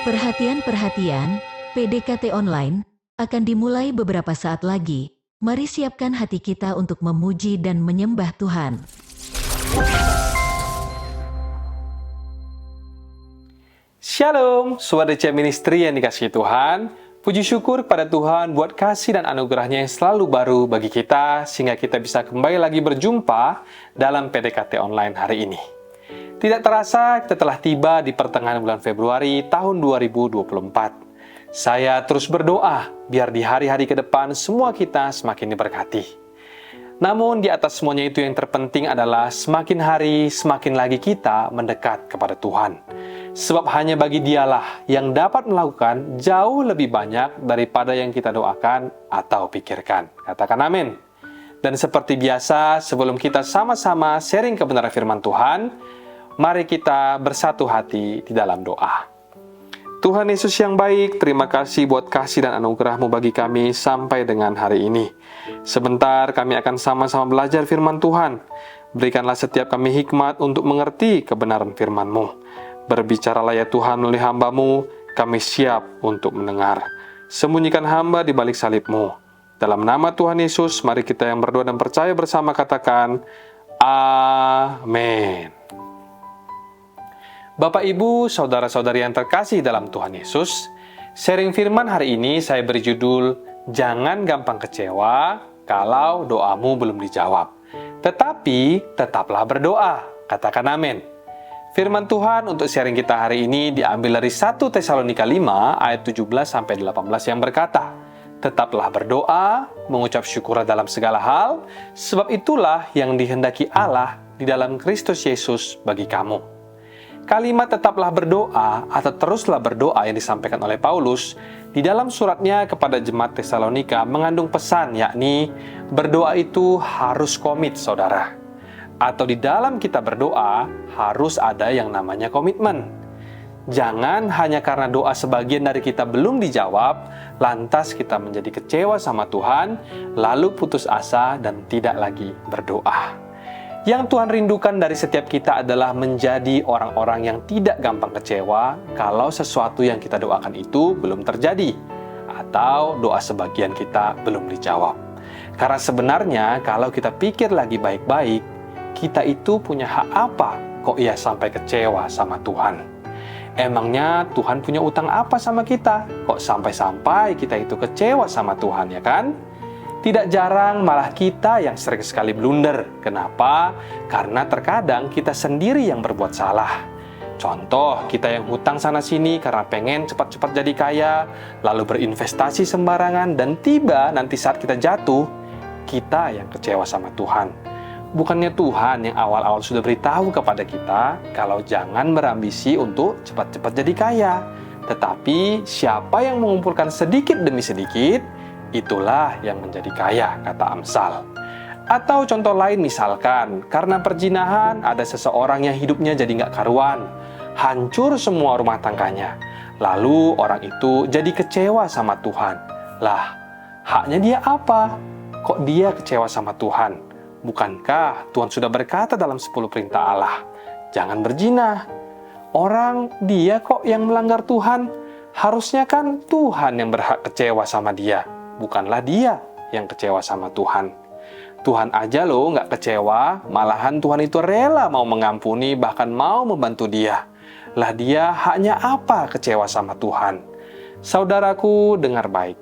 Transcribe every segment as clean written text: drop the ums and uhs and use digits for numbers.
Perhatian, PDKT online akan dimulai beberapa saat lagi. Mari siapkan hati kita untuk memuji dan menyembah Tuhan. Shalom, Sobat DC Ministry yang dikasihi Tuhan. Puji syukur kepada Tuhan buat kasih dan anugerahnya yang selalu baru bagi kita, sehingga kita bisa kembali lagi berjumpa dalam PDKT online hari ini. Tidak terasa, kita telah tiba di pertengahan bulan Februari tahun 2024. Saya terus berdoa, biar di hari-hari ke depan semua kita semakin diberkati. Namun di atas semuanya itu yang terpenting adalah semakin hari, semakin lagi kita mendekat kepada Tuhan. Sebab hanya bagi Dialah yang dapat melakukan jauh lebih banyak daripada yang kita doakan atau pikirkan. Katakan amin. Dan seperti biasa, sebelum kita sama-sama sharing kebenaran firman Tuhan, mari kita bersatu hati di dalam doa. Tuhan Yesus yang baik, terima kasih buat kasih dan anugerah-Mu bagi kami sampai dengan hari ini. Sebentar kami akan sama-sama belajar firman Tuhan. Berikanlah setiap kami hikmat untuk mengerti kebenaran firman-Mu. Berbicaralah ya Tuhan melalui hamba-Mu, kami siap untuk mendengar. Sembunyikan hamba di balik salib-Mu. Dalam nama Tuhan Yesus, mari kita yang berdoa dan percaya bersama katakan, Amin. Bapak, Ibu, Saudara-saudari yang terkasih dalam Tuhan Yesus, sharing firman hari ini saya beri judul, Jangan gampang kecewa kalau doamu belum dijawab. Tetapi tetaplah berdoa. Katakan amin. Firman Tuhan untuk sharing kita hari ini diambil dari 1 Tesalonika 5 ayat 17-18 yang berkata, Tetaplah berdoa, mengucap syukur dalam segala hal, sebab itulah yang dihendaki Allah di dalam Kristus Yesus bagi kamu. Kalimat tetaplah berdoa atau teruslah berdoa yang disampaikan oleh Paulus di dalam suratnya kepada jemaat Tesalonika mengandung pesan, yakni berdoa itu harus komit, saudara. Atau di dalam kita berdoa harus ada yang namanya komitmen. Jangan hanya karena doa sebagian dari kita belum dijawab, lantas kita menjadi kecewa sama Tuhan, lalu putus asa dan tidak lagi berdoa. Yang Tuhan rindukan dari setiap kita adalah menjadi orang-orang yang tidak gampang kecewa kalau sesuatu yang kita doakan itu belum terjadi atau doa sebagian kita belum dijawab. Karena sebenarnya kalau kita pikir lagi baik-baik, kita itu punya hak apa kok ia sampai kecewa sama Tuhan? Emangnya Tuhan punya utang apa sama kita? Kok sampai-sampai kita itu kecewa sama Tuhan, ya kan? Tidak jarang malah kita yang sering sekali blunder. Kenapa? Karena terkadang kita sendiri yang berbuat salah. Contoh, kita yang hutang sana-sini karena pengen cepat-cepat jadi kaya, lalu berinvestasi sembarangan, dan tiba nanti saat kita jatuh, kita yang kecewa sama Tuhan. Bukannya Tuhan yang awal-awal sudah beritahu kepada kita kalau jangan berambisi untuk cepat-cepat jadi kaya. Tetapi siapa yang mengumpulkan sedikit demi sedikit, itulah yang menjadi kaya, kata Amsal. Atau contoh lain misalkan, karena perzinahan ada seseorang yang hidupnya jadi nggak karuan, hancur semua rumah tangganya. Lalu orang itu jadi kecewa sama Tuhan. Lah, haknya dia apa? Kok dia kecewa sama Tuhan? Bukankah Tuhan sudah berkata dalam 10 perintah Allah, jangan berzina? Orang dia kok yang melanggar Tuhan? Harusnya kan Tuhan yang berhak kecewa sama dia. Bukanlah dia yang kecewa sama Tuhan. Tuhan aja loh nggak kecewa, malahan Tuhan itu rela mau mengampuni, bahkan mau membantu dia. Lah dia haknya apa kecewa sama Tuhan? Saudaraku, dengar baik.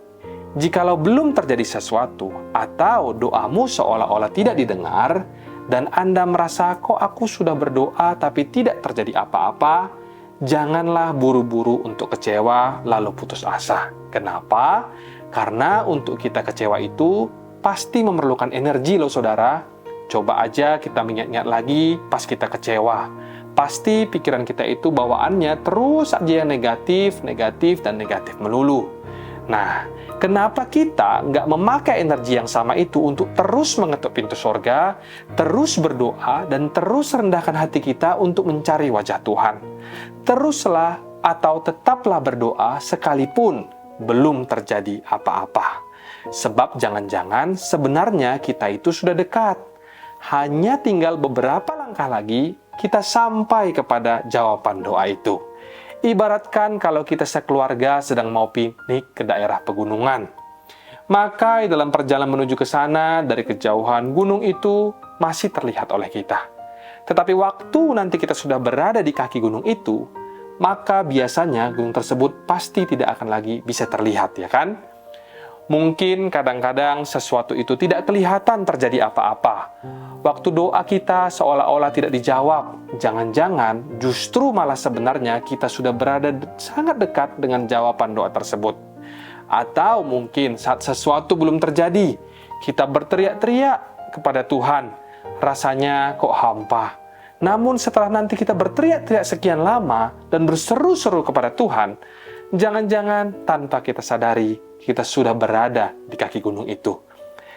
Jikalau belum terjadi sesuatu, atau doamu seolah-olah tidak didengar, dan Anda merasa kok aku sudah berdoa tapi tidak terjadi apa-apa, janganlah buru-buru untuk kecewa lalu putus asa. Kenapa? Karena untuk kita kecewa itu pasti memerlukan energi loh saudara. Coba aja kita mengingat-ingat lagi pas kita kecewa. Pasti pikiran kita itu bawaannya terus aja yang negatif melulu. Nah, kenapa kita nggak memakai energi yang sama itu untuk terus mengetuk pintu sorga, terus berdoa, dan terus rendahkan hati kita untuk mencari wajah Tuhan? Teruslah atau tetaplah berdoa sekalipun belum terjadi apa-apa. Sebab jangan-jangan sebenarnya kita itu sudah dekat. Hanya tinggal beberapa langkah lagi kita sampai kepada jawaban doa itu. Ibaratkan kalau kita sekeluarga sedang mau piknik ke daerah pegunungan. Maka dalam perjalanan menuju ke sana, dari kejauhan gunung itu masih terlihat oleh kita. Tetapi waktu nanti kita sudah berada di kaki gunung itu, maka biasanya gunung tersebut pasti tidak akan lagi bisa terlihat, ya kan? Mungkin kadang-kadang sesuatu itu tidak kelihatan terjadi apa-apa. Waktu doa kita seolah-olah tidak dijawab. Jangan-jangan justru malah sebenarnya kita sudah berada sangat dekat dengan jawaban doa tersebut. Atau mungkin saat sesuatu belum terjadi, kita berteriak-teriak kepada Tuhan. Rasanya kok hampa. Namun setelah nanti kita berteriak-teriak sekian lama dan berseru-seru kepada Tuhan, jangan-jangan tanpa kita sadari, kita sudah berada di kaki gunung itu.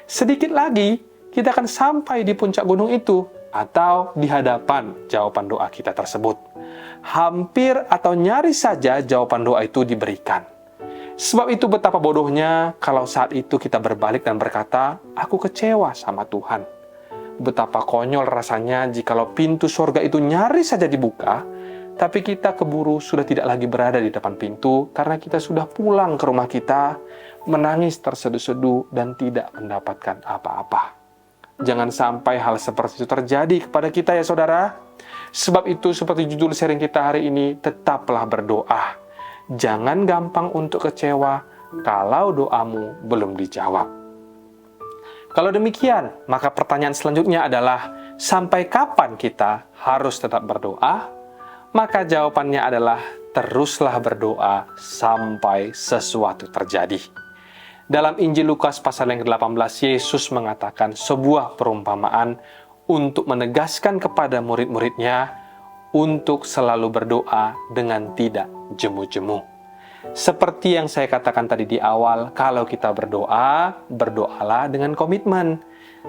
Sedikit lagi, kita akan sampai di puncak gunung itu atau di hadapan jawaban doa kita tersebut. Hampir atau nyaris saja jawaban doa itu diberikan. Sebab itu betapa bodohnya kalau saat itu kita berbalik dan berkata, aku kecewa sama Tuhan. Betapa konyol rasanya jikalau pintu surga itu nyaris saja dibuka, tapi kita keburu sudah tidak lagi berada di depan pintu karena kita sudah pulang ke rumah kita, menangis terseduh-seduh dan tidak mendapatkan apa-apa. Jangan sampai hal seperti itu terjadi kepada kita ya saudara. Sebab itu seperti judul sharing kita hari ini, tetaplah berdoa. Jangan gampang untuk kecewa kalau doamu belum dijawab. Kalau demikian, maka pertanyaan selanjutnya adalah, sampai kapan kita harus tetap berdoa? Maka jawabannya adalah, teruslah berdoa sampai sesuatu terjadi. Dalam Injil Lukas pasal yang ke-18, Yesus mengatakan sebuah perumpamaan untuk menegaskan kepada murid-muridnya untuk selalu berdoa dengan tidak jemu-jemu. Seperti yang saya katakan tadi di awal, kalau kita berdoa, berdoalah dengan komitmen.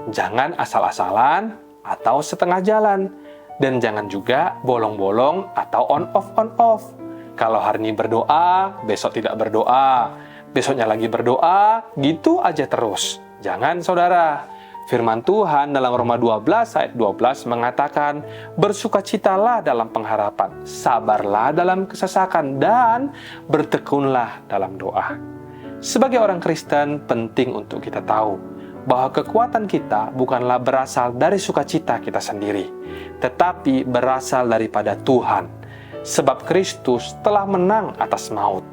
Jangan asal-asalan atau setengah jalan. Dan jangan juga bolong-bolong atau on-off. Kalau hari ini berdoa, besok tidak berdoa. Besoknya lagi berdoa, gitu aja terus. Jangan saudara. Firman Tuhan dalam Roma 12 ayat 12 mengatakan, bersukacitalah dalam pengharapan, sabarlah dalam kesesakan, dan bertekunlah dalam doa. Sebagai orang Kristen, penting untuk kita tahu bahwa kekuatan kita bukanlah berasal dari sukacita kita sendiri, tetapi berasal daripada Tuhan. Sebab Kristus telah menang atas maut.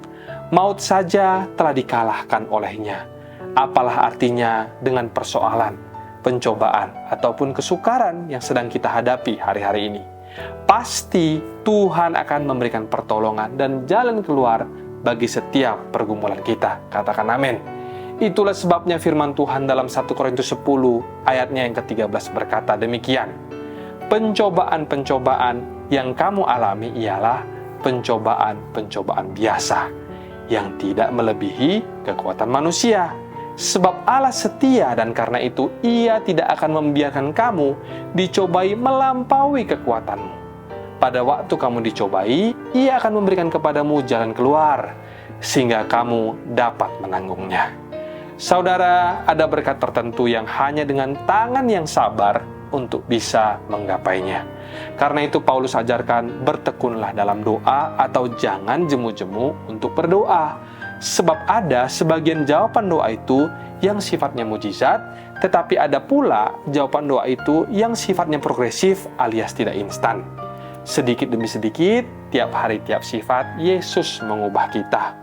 Maut saja telah dikalahkan olehnya. Apalah artinya dengan persoalan, pencobaan, ataupun kesukaran yang sedang kita hadapi hari-hari ini. Pasti Tuhan akan memberikan pertolongan dan jalan keluar bagi setiap pergumulan kita. Katakan amin. Itulah sebabnya firman Tuhan dalam 1 Korintus 10 ayatnya yang ke-13 berkata demikian. Pencobaan-pencobaan yang kamu alami ialah pencobaan-pencobaan biasa yang tidak melebihi kekuatan manusia. Sebab Allah setia dan karena itu Ia tidak akan membiarkan kamu dicobai melampaui kekuatanmu. Pada waktu kamu dicobai, Ia akan memberikan kepadamu jalan keluar, sehingga kamu dapat menanggungnya. Saudara, ada berkat tertentu yang hanya dengan tangan yang sabar untuk bisa menggapainya. Karena itu Paulus ajarkan, bertekunlah dalam doa atau jangan jemu-jemu untuk berdoa. Sebab ada sebagian jawaban doa itu yang sifatnya mujizat, tetapi ada pula jawaban doa itu yang sifatnya progresif alias tidak instan. Sedikit demi sedikit, tiap hari tiap sifat, Yesus mengubah kita.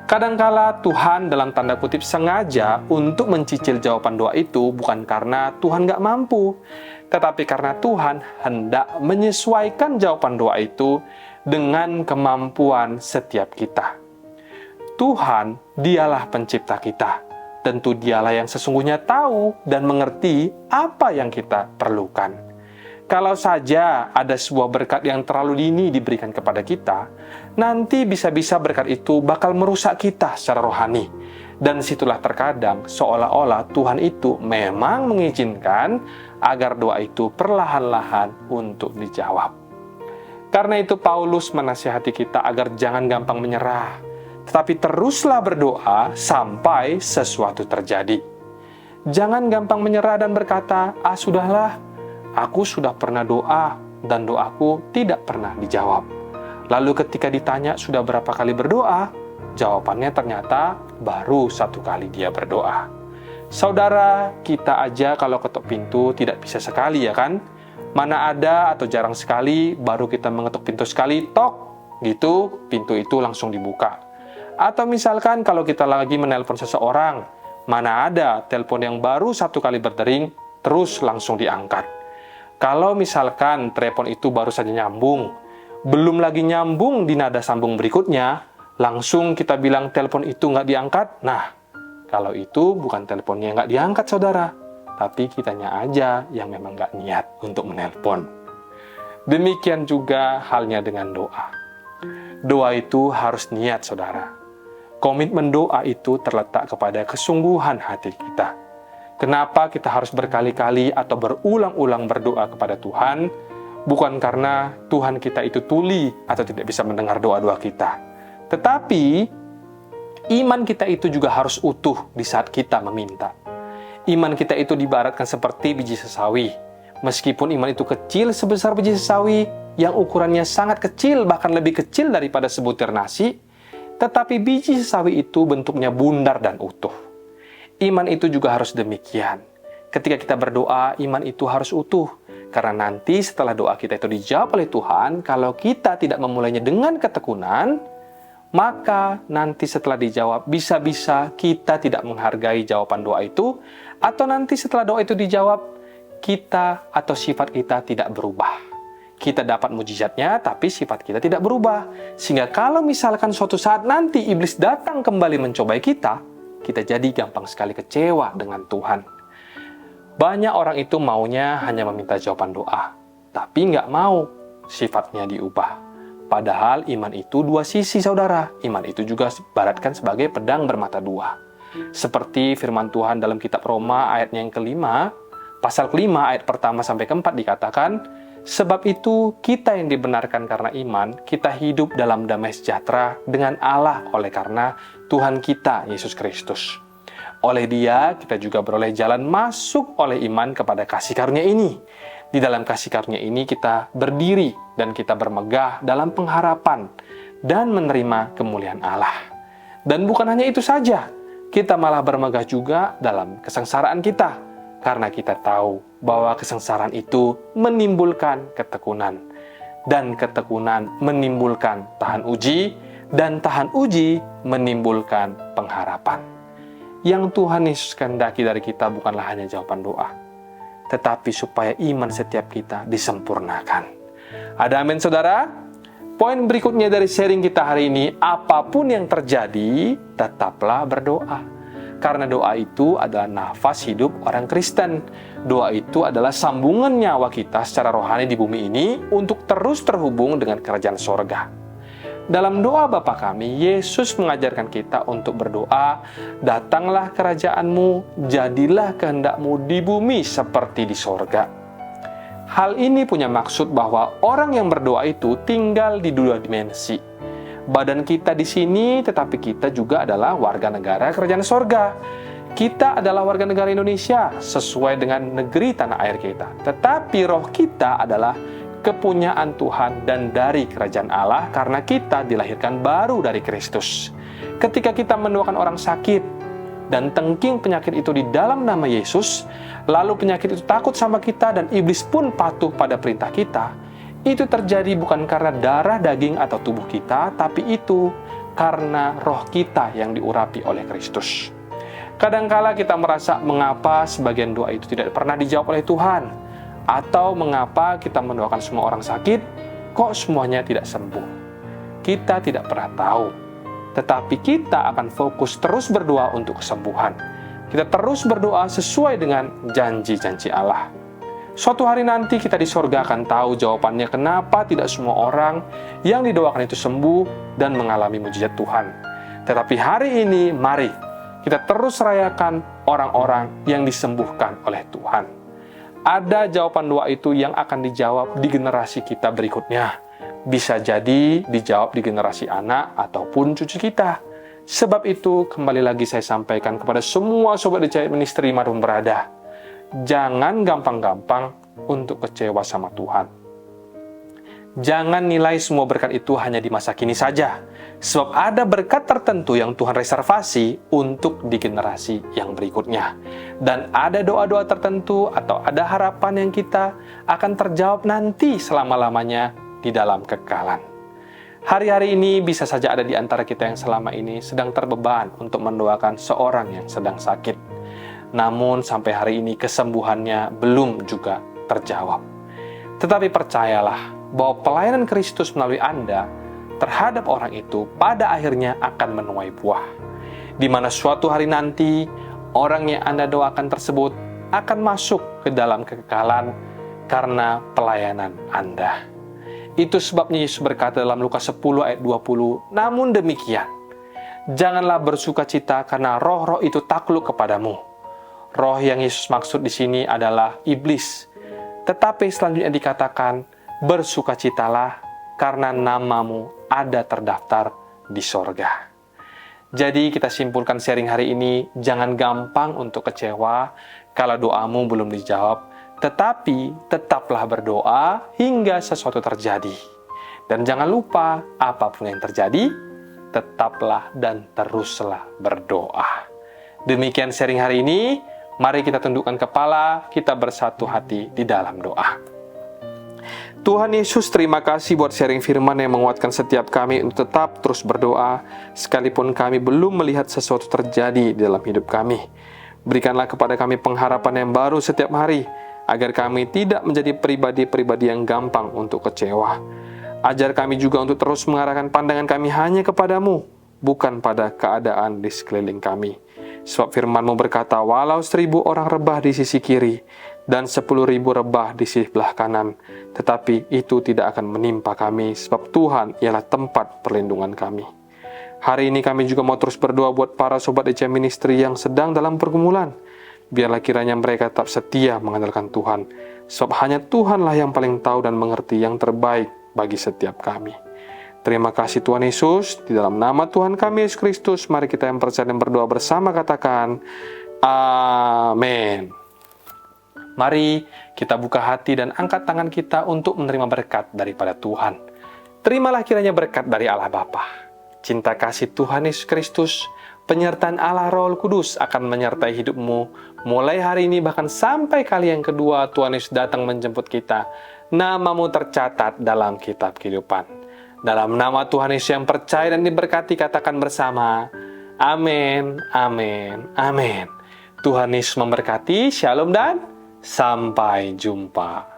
Kadangkala Tuhan dalam tanda kutip sengaja untuk mencicil jawaban doa itu bukan karena Tuhan gak mampu, tetapi karena Tuhan hendak menyesuaikan jawaban doa itu dengan kemampuan setiap kita. Tuhan, Dialah pencipta kita. Tentu Dialah yang sesungguhnya tahu dan mengerti apa yang kita perlukan. Kalau saja ada sebuah berkat yang terlalu dini diberikan kepada kita, nanti bisa-bisa berkat itu bakal merusak kita secara rohani. Dan situlah terkadang seolah-olah Tuhan itu memang mengizinkan agar doa itu perlahan-lahan untuk dijawab. Karena itu Paulus menasihati kita agar jangan gampang menyerah, tetapi teruslah berdoa sampai sesuatu terjadi. Jangan gampang menyerah dan berkata, sudahlah, aku sudah pernah doa dan doaku tidak pernah dijawab. Lalu ketika ditanya sudah berapa kali berdoa, jawabannya ternyata baru 1 kali dia berdoa. Saudara, kita aja kalau ketuk pintu tidak bisa sekali ya kan? Mana ada atau jarang sekali baru kita mengetuk pintu sekali, tok, gitu, pintu itu langsung dibuka. Atau misalkan kalau kita lagi menelpon seseorang, mana ada telepon yang baru 1 kali berdering, terus langsung diangkat. Kalau misalkan telepon itu baru saja nyambung, belum lagi nyambung di nada sambung berikutnya, langsung kita bilang telepon itu nggak diangkat. Nah, kalau itu bukan teleponnya nggak diangkat, saudara, tapi kitanya aja yang memang nggak niat untuk menelpon. Demikian juga halnya dengan doa. Doa itu harus niat, saudara. Komitmen doa itu terletak kepada kesungguhan hati kita. Kenapa kita harus berkali-kali atau berulang-ulang berdoa kepada Tuhan? Bukan karena Tuhan kita itu tuli atau tidak bisa mendengar doa-doa kita. Tetapi, iman kita itu juga harus utuh di saat kita meminta. Iman kita itu diibaratkan seperti biji sesawi. Meskipun iman itu kecil sebesar biji sesawi, yang ukurannya sangat kecil, bahkan lebih kecil daripada sebutir nasi, tetapi biji sesawi itu bentuknya bundar dan utuh. Iman itu juga harus demikian. Ketika kita berdoa, iman itu harus utuh. Karena nanti setelah doa kita itu dijawab oleh Tuhan, kalau kita tidak memulainya dengan ketekunan, maka nanti setelah dijawab, bisa-bisa kita tidak menghargai jawaban doa itu, atau nanti setelah doa itu dijawab, kita atau sifat kita tidak berubah. Kita dapat mujizatnya, tapi sifat kita tidak berubah. Sehingga kalau misalkan suatu saat nanti iblis datang kembali mencobai kita jadi gampang sekali kecewa dengan Tuhan. Banyak orang itu maunya hanya meminta jawaban doa, tapi nggak mau sifatnya diubah. Padahal iman itu 2 sisi, saudara. Iman itu juga diibaratkan sebagai pedang bermata 2. Seperti firman Tuhan dalam kitab Roma ayatnya yang ke-5, pasal ke-5 ayat pertama sampai ke-4 dikatakan, sebab itu kita yang dibenarkan karena iman, kita hidup dalam damai sejahtera dengan Allah oleh karena Tuhan kita, Yesus Kristus. Oleh Dia, kita juga beroleh jalan masuk oleh iman kepada kasih karunia ini. Di dalam kasih karunia ini kita berdiri dan kita bermegah dalam pengharapan dan menerima kemuliaan Allah. Dan bukan hanya itu saja, kita malah bermegah juga dalam kesengsaraan kita. Karena kita tahu bahwa kesengsaraan itu menimbulkan ketekunan. Dan ketekunan menimbulkan tahan uji, dan tahan uji menimbulkan pengharapan. Yang Tuhan Yesus kehendaki dari kita bukanlah hanya jawaban doa, tetapi supaya iman setiap kita disempurnakan. Ada amin, saudara? Poin berikutnya dari sharing kita hari ini, apapun yang terjadi, tetaplah berdoa. Karena doa itu adalah nafas hidup orang Kristen. Doa itu adalah sambungan nyawa kita secara rohani di bumi ini untuk terus terhubung dengan kerajaan sorga. Dalam doa Bapa kami, Yesus mengajarkan kita untuk berdoa, datanglah kerajaan-Mu, jadilah kehendak-Mu di bumi seperti di sorga. Hal ini punya maksud bahwa orang yang berdoa itu tinggal di 2 dimensi. Badan kita di sini, tetapi kita juga adalah warga negara kerajaan sorga. Kita adalah warga negara Indonesia sesuai dengan negeri tanah air kita. Tetapi roh kita adalah kepunyaan Tuhan dan dari kerajaan Allah karena kita dilahirkan baru dari Kristus. Ketika kita mendoakan orang sakit dan tengking penyakit itu di dalam nama Yesus, lalu penyakit itu takut sama kita dan iblis pun patuh pada perintah kita, itu terjadi bukan karena darah, daging, atau tubuh kita, tapi itu karena roh kita yang diurapi oleh Kristus. Kadangkala kita merasa mengapa sebagian doa itu tidak pernah dijawab oleh Tuhan, atau mengapa kita mendoakan semua orang sakit, kok semuanya tidak sembuh. Kita tidak pernah tahu, tetapi kita akan fokus terus berdoa untuk kesembuhan. Kita terus berdoa sesuai dengan janji-janji Allah. Suatu hari nanti kita di sorga akan tahu jawabannya kenapa tidak semua orang yang didoakan itu sembuh dan mengalami mujizat Tuhan. Tetapi hari ini, mari kita terus rayakan orang-orang yang disembuhkan oleh Tuhan. Ada jawaban doa itu yang akan dijawab di generasi kita berikutnya. Bisa jadi dijawab di generasi anak ataupun cucu kita. Sebab itu, kembali lagi saya sampaikan kepada semua sobat Dicait Ministry dimanapun berada. Jangan gampang-gampang untuk kecewa sama Tuhan. Jangan nilai semua berkat itu hanya di masa kini saja, sebab ada berkat tertentu yang Tuhan reservasi untuk di generasi yang berikutnya. Dan ada doa-doa tertentu atau ada harapan yang kita akan terjawab nanti selama-lamanya di dalam kekekalan. Hari-hari ini bisa saja ada di antara kita yang selama ini sedang terbeban untuk mendoakan seorang yang sedang sakit. Namun sampai hari ini kesembuhannya belum juga terjawab. Tetapi percayalah bahwa pelayanan Kristus melalui Anda terhadap orang itu pada akhirnya akan menuai buah. Di mana suatu hari nanti, orang yang Anda doakan tersebut akan masuk ke dalam kekekalan karena pelayanan Anda. Itu sebabnya Yesus berkata dalam Lukas 10 ayat 20, namun demikian, janganlah bersukacita karena roh-roh itu takluk kepadamu. Roh yang Yesus maksud di sini adalah iblis. Tetapi selanjutnya dikatakan, bersukacitalah karena namamu ada terdaftar di sorga. Jadi kita simpulkan sharing hari ini, jangan gampang untuk kecewa kalau doamu belum dijawab, tetapi tetaplah berdoa hingga sesuatu terjadi. Dan jangan lupa, apapun yang terjadi, tetaplah dan teruslah berdoa. Demikian sharing hari ini, mari kita tundukkan kepala, kita bersatu hati di dalam doa. Tuhan Yesus, terima kasih buat sharing firman yang menguatkan setiap kami untuk tetap terus berdoa, sekalipun kami belum melihat sesuatu terjadi di dalam hidup kami. Berikanlah kepada kami pengharapan yang baru setiap hari, agar kami tidak menjadi pribadi-pribadi yang gampang untuk kecewa. Ajar kami juga untuk terus mengarahkan pandangan kami hanya kepadamu, bukan pada keadaan di sekeliling kami. Sebab firman-Mu berkata, walau 1.000 orang rebah di sisi kiri, dan 10.000 rebah di sebelah kanan, tetapi itu tidak akan menimpa kami, sebab Tuhan ialah tempat perlindungan kami. Hari ini kami juga mau terus berdoa buat para sobat ECM Ministry yang sedang dalam pergumulan. Biarlah kiranya mereka tetap setia mengandalkan Tuhan, sebab hanya Tuhanlah yang paling tahu dan mengerti yang terbaik bagi setiap kami. Terima kasih Tuhan Yesus, di dalam nama Tuhan kami Yesus Kristus, mari kita yang percaya dan berdoa bersama katakan, amin. Mari kita buka hati dan angkat tangan kita untuk menerima berkat daripada Tuhan. Terimalah kiranya berkat dari Allah Bapa, cinta kasih Tuhan Yesus Kristus, penyertaan Allah Roh Kudus akan menyertai hidupmu mulai hari ini bahkan sampai kali yang kedua Tuhan Yesus datang menjemput kita. Namamu tercatat dalam kitab kehidupan. Dalam nama Tuhan Yesus yang percaya dan diberkati, katakan bersama, amin, amin, amin. Tuhan Yesus memberkati, shalom dan sampai jumpa.